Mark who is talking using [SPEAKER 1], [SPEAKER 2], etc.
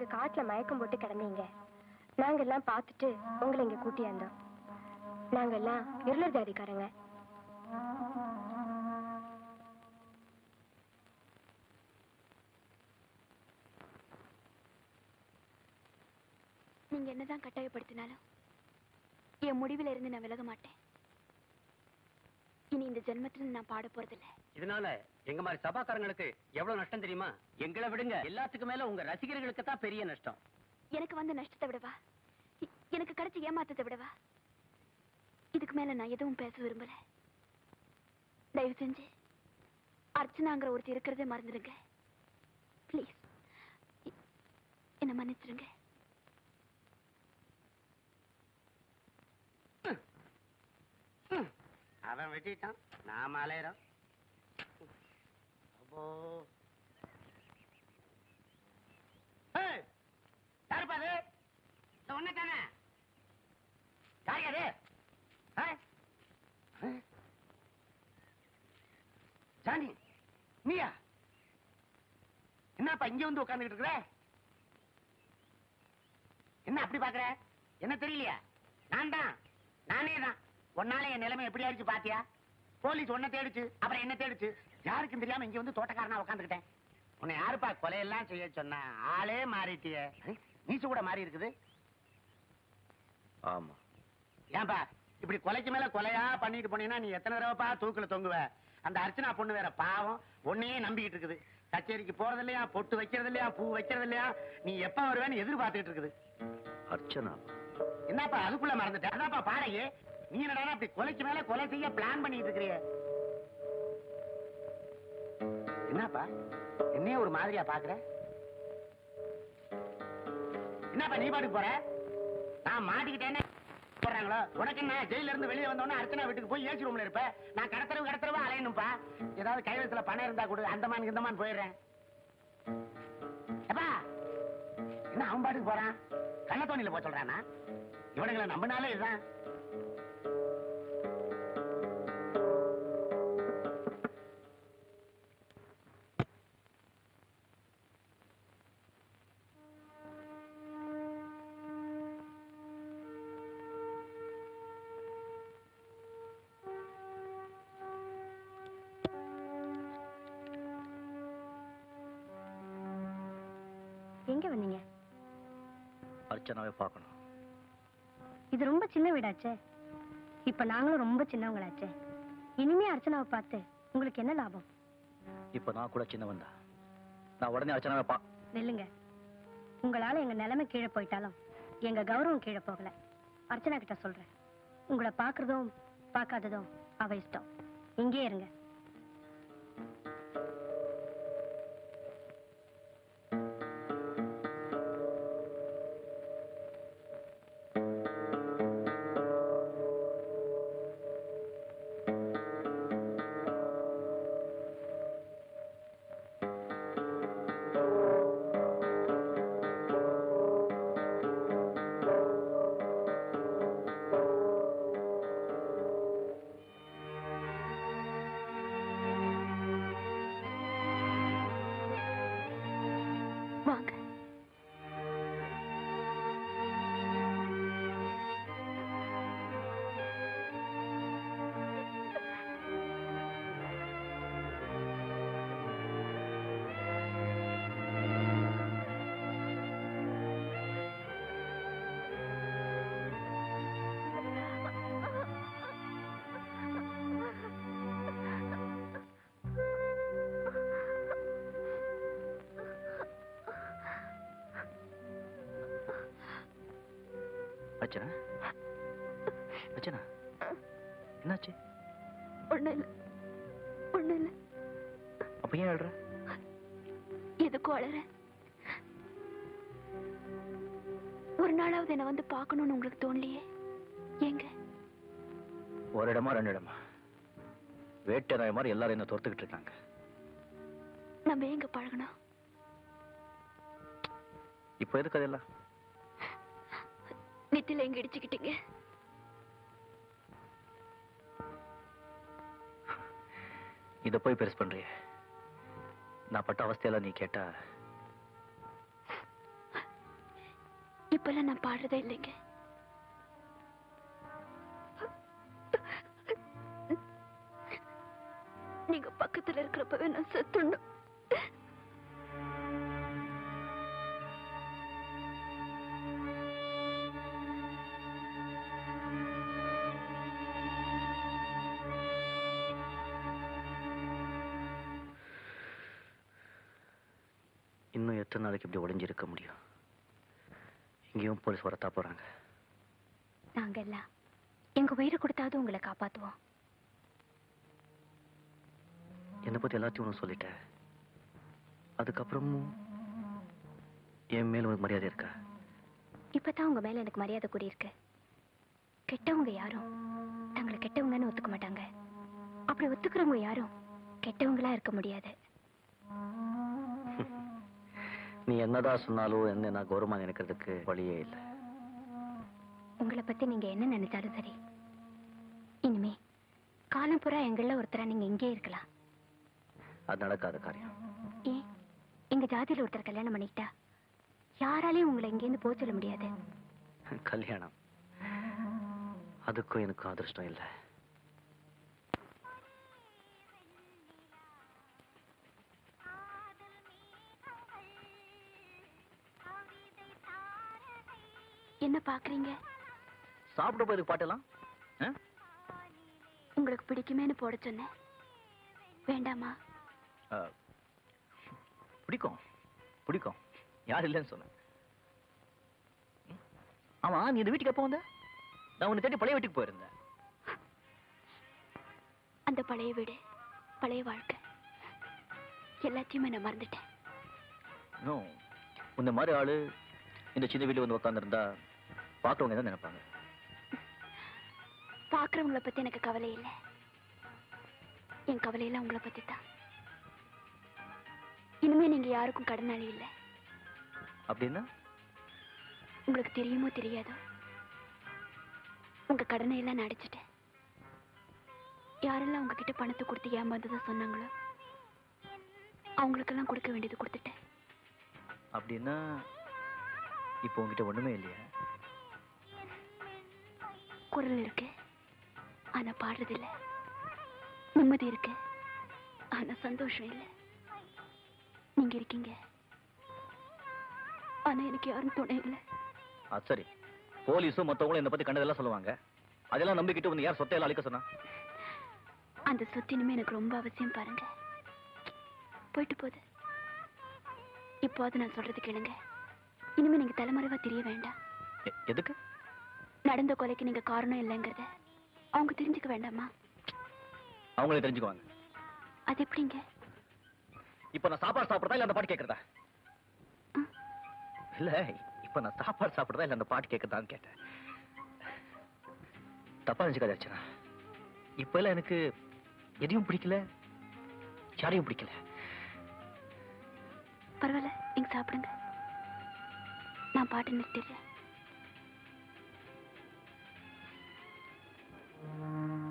[SPEAKER 1] அன்னைக்கு காட்டுல மயக்கம் போட்டு கிடந்தீங்க. நாங்க எல்லாம் பார்த்துட்டு உங்களை இங்க கூட்டியாந்தோம். நாங்க எல்லாம் இருளர் ஜாதிக்காரங்க. நீங்க என்னதான் கட்டாயப்படுத்தினாலும் என் முடிவில் இருந்து நான் விலக மாட்டேன். இனி இந்த ஜென்மத்துல நான் பாட போறதில்லை. இதனால எங்க மாதிரி சபாக்காரங்களுக்கு எவ்வளவு நஷ்டம் தெரியுமா? எங்களை விடுங்க, எல்லாத்துக்கு மேல உங்க ரசிகர்களுக்கு தான் பெரிய நஷ்டம். எனக்கு வந்த நஷ்டத்தை விடவா, எனக்கு கிடைச்ச ஏமாத்தத்தை விடவா, இதுக்கு மேல நான் எதுவும் பேச விரும்பல. தயவு செஞ்சு அர்ச்சனாங்கிற ஒருத்தி இருக்கிறதே மறந்துடுங்க. பிளீஸ் என்ன மன்னிச்சிருங்க.
[SPEAKER 2] அவன் வெட்டிட்டான், நாம அலையிறோம். யாருப்பாது? ஒன்னதானே யாரு? சாணி நீயா? என்னப்பா இங்க வந்து உட்கார்ந்துட்டு இருக்கிற? என்ன அப்படி பாக்குற? என்ன தெரியலையா? நானே தான். ஒன்னால என் நிலைமை எப்படி ஆயிடுச்சு பாத்தியா? போலீஸ் ஒன்ன தேடிச்சு, அப்புறம் என்ன தேடிச்சு, யாருக்கும் தெரியாம இங்க வந்து தோட்டக்காரனா உட்காந்துக்கிட்டேன். உன்னை யாருப்பா கொலையெல்லாம் செய்ய சொன்ன? ஆளே மாறிட்டிய. நீசு கூட மாறி இருக்குது.
[SPEAKER 3] ஆமா.
[SPEAKER 2] ஏன்பா இப்படி கொலைக்கு மேல கொலையா பண்ணிட்டு போனீங்கன்னா நீ எத்தனை தடவைப்பா தூக்குல தொங்குவ? அந்த அர்ச்சனா பொண்ணு வேற பாவம், உன்னையே நம்பிக்கிட்டு இருக்குது. கச்சேரிக்கு போறது இல்லையா, பொட்டு வைக்கிறது இல்லையா, பூ வைக்கிறது இல்லையா, நீ எப்ப வருவேன்னு எதிர்பார்த்துட்டு இருக்குது.
[SPEAKER 3] அர்ச்சனா
[SPEAKER 2] என்னப்பா அதுக்குள்ள மறந்துட்டேன்? அதான்ப்பா பாடகி. நீ என்னடா அப்படி கொலைக்கு மேல கொலை செய்ய பிளான் பண்ணிட்டு இருக்கிறிய? என்னப்பா என்னையே ஒரு மாதிரியா பாக்குற? என்னப்பா நீ பாட்டுக்கு போற? நான் மாட்டிக்கிட்டேன்னு போறாங்களோ? உனக்கு என்ன, ஜெயில இருந்து வெளியே வந்தோன்னா அர்ச்சனா வீட்டுக்கு போய் ஏசி ரூம்ல இருப்ப. நான் கடத்தரவு அலையணும்பா. ஏதாவது கைவசத்துல பணம் இருந்தா கூட அந்தமான் இந்தமான் போயிடுறேன். எப்பா என்ன அவன் பாட்டுக்கு போறான்? கள்ளத்தோணியில போய் சொல்றானா? இவனுங்களை நம்பினாலே இதுதான்.
[SPEAKER 1] எங்க வந்தீங்க?
[SPEAKER 3] அர்ச்சனாவை பார்க்கணும்.
[SPEAKER 1] இது ரொம்ப சின்ன வீடாச்சே. இப்ப நாங்களும் ரொம்ப சின்னவங்களாச்சே. இனிமே அர்ச்சனாவை பார்த்து உங்களுக்கு என்ன லாபம்?
[SPEAKER 3] இப்ப நான் கூட சின்னவன் தான். நான் உடனே அர்ச்சனாவை
[SPEAKER 1] நெல்லுங்க. உங்களால எங்க நிலைமை கீழே போயிட்டாலும் எங்க கௌரவம் கீழே போகல. அர்ச்சனா கிட்ட சொல்றேன், உங்களை பாக்குறதும் பார்க்காததும் அவ இஷ்டம். இங்கே இருங்க.
[SPEAKER 3] அர்ச்சனா, அர்ச்சனா என்னாச்சு?
[SPEAKER 1] ஒண்ணு இல்ல.
[SPEAKER 3] அப்ப ஏன் அழுற?
[SPEAKER 1] எதுக்கும் அழற? ஒரு நாளாவது என்ன வந்து பார்க்கணும்னு உங்களுக்கு தோணலையே? எங்க?
[SPEAKER 3] ஒரு இடமா ரெண்டு இடமா வேட்டை நாய் மாதிரி எல்லாரும் என்ன தோர்த்துக்கிட்டு இருக்காங்க.
[SPEAKER 1] நம்ம எங்க பழகணும்?
[SPEAKER 3] இப்ப எதுக்கு அதெல்லாம்?
[SPEAKER 1] நெத்தில எங்க இடிச்சுக்கிட்டீங்க?
[SPEAKER 3] இத போய் பெருசு பண்றிய? நான் பட்ட அவஸ்தையெல்லாம் நீ கேட்டா
[SPEAKER 1] இப்பெல்லாம் நான் பாடுறதே இல்லைங்க. நீங்க பக்கத்துல இருக்கிறப்பவே நான் செத்துணும்.
[SPEAKER 3] இன்னும் எத்தனை நாளைக்கு இப்படி ஒளிஞ்சிருக்க முடியும்? இங்கேயும் போலீஸ் வரத்தா போறாங்க.
[SPEAKER 1] நாங்க எல்லாம் எங்க உயிரை கொடுத்தாவது உங்களை காப்பாத்துவோம்.
[SPEAKER 3] என்னை பத்தி எல்லாத்தையும் ஒன்று சொல்லிட்டேன். அதுக்கப்புறமும் என் மேல ஒரு மரியாதை இருக்கா?
[SPEAKER 1] இப்பதான் உங்க மேல எனக்கு மரியாதை கூடியிருக்கு. கெட்டவங்க யாரும் தங்களை கெட்டவங்கன்னு ஒத்துக்க மாட்டாங்க. அப்படி ஒத்துக்கிறவங்க யாரும் கெட்டவங்களா இருக்க முடியாது.
[SPEAKER 3] நீ என்னதான் சொன்னாலும் என்ன நான் கௌரவமா நினைக்கிறதுக்கு வழியே இல்லை.
[SPEAKER 1] உங்களை பத்தி நீங்க என்ன நினைச்சாலும் சரி, இனிமே காலம் பூரா எங்கள ஒருத்தரா நீங்க இங்கே இருக்கலாம்.
[SPEAKER 3] அது நடக்காத காரியம்.
[SPEAKER 1] ஏன்? எங்க ஜாதியில ஒருத்தர் கல்யாணம் பண்ணிக்கிட்டா யாராலையும் உங்களை இங்கேருந்து போக சொல்ல முடியாது.
[SPEAKER 3] கல்யாணம் அதுக்கும் எனக்கும் அதிர்ஷ்டம் இல்லை.
[SPEAKER 1] என்ன பாக்குறீங்க?
[SPEAKER 3] சாப்பிட போய் பாட்டெல்லாம்
[SPEAKER 1] உங்களுக்கு பிடிக்குமேன்னு போட சொன்னேன். வேண்டாமா?
[SPEAKER 3] பிடிக்கும் பிடிக்கும், யார் இல்லைன்னு சொன்ன. ஆமா, நீ இந்த வீட்டுக்கு எப்போ வந்த? நான் உன்னை தேடி பழைய வீட்டுக்கு போயிருந்தேன்.
[SPEAKER 1] அந்த பழைய வீடு, பழைய வாழ்க்கை எல்லாத்தையுமே நான் மறந்துட்டேன்.
[SPEAKER 3] இந்த மாதிரி ஆளு இந்த சின்ன வீட்டுல வந்து உட்காந்துருந்தா பாக்குறவங்க தான் நினைப்பாங்க.
[SPEAKER 1] பாக்குறவங்கள பத்தி எனக்கு கவலை இல்லை. என் கவலையெல்லாம் உங்களை பத்தி தான். இனிமே நீங்க யாருக்கும் கடனாளி இல்லை.
[SPEAKER 3] அப்படின்னா?
[SPEAKER 1] உங்களுக்கு தெரியுமோ தெரியாதோ, உங்க கடனை எல்லாம் நான் அடைச்சிட்டேன். யாரெல்லாம் உங்ககிட்ட பணத்தை கொடுத்து ஏமாந்ததா சொன்னாங்களோ அவங்களுக்கெல்லாம் கொடுக்க வேண்டியது கொடுத்துட்டேன்.
[SPEAKER 3] அப்படின்னா இப்போ உங்ககிட்ட ஒண்ணுமே இல்லையா?
[SPEAKER 1] குரல் இருக்கு, ஆனா பாடுறது இல்ல. நிம்மதி இருக்கு, ஆனா சந்தோஷம் இல்லை. நீங்க இருக்கீங்க, ஆனா எனக்கு யாரும் துணை இல்லை.
[SPEAKER 3] சரி, போலீஸும் மத்தவங்களும் என்னை பத்தி கண்டதெல்லாம் சொல்லுவாங்க. அதெல்லாம் நம்பிக்கிட்டு வந்து யார் சொத்தையெல்லாம் அழிக்க சொன்னா?
[SPEAKER 1] அந்த சொத்து இனிமே எனக்கு ரொம்ப அவசியம். பாருங்க, போயிட்டு போகுது. இப்போது நான் சொல்றது கேளுங்க. இனிமே நீங்க தலைமறைவா தெரிய வேண்டாம்.
[SPEAKER 3] எதுக்கு?
[SPEAKER 1] நடந்த கொலைக்கு நீங்க காரணம் இல்லைங்கிறத அவங்க தெரிஞ்சுக்க வேண்டாமா?
[SPEAKER 3] அவங்களே தெரிஞ்சுக்குவாங்க.
[SPEAKER 1] அது எப்படிங்க?
[SPEAKER 3] இப்ப நான் சாப்பாடு சாப்பிடுறதா இல்ல அந்த பாட்டு கேட்கறதா? இல்ல, இப்ப நான் சாப்பாடு சாப்பிடுறதா இல்ல அந்த பாட்டு கேட்கறதான்னு கேட்டேன். தப்பா நினைச்சுக்காத அர்ச்சனா. இப்ப எல்லாம் எனக்கு எதையும் பிடிக்கல, யாரையும் பிடிக்கல.
[SPEAKER 1] பரவாயில்ல, நீங்க சாப்பிடுங்க. நான் பாட்டு நிறுத்திடுறேன்.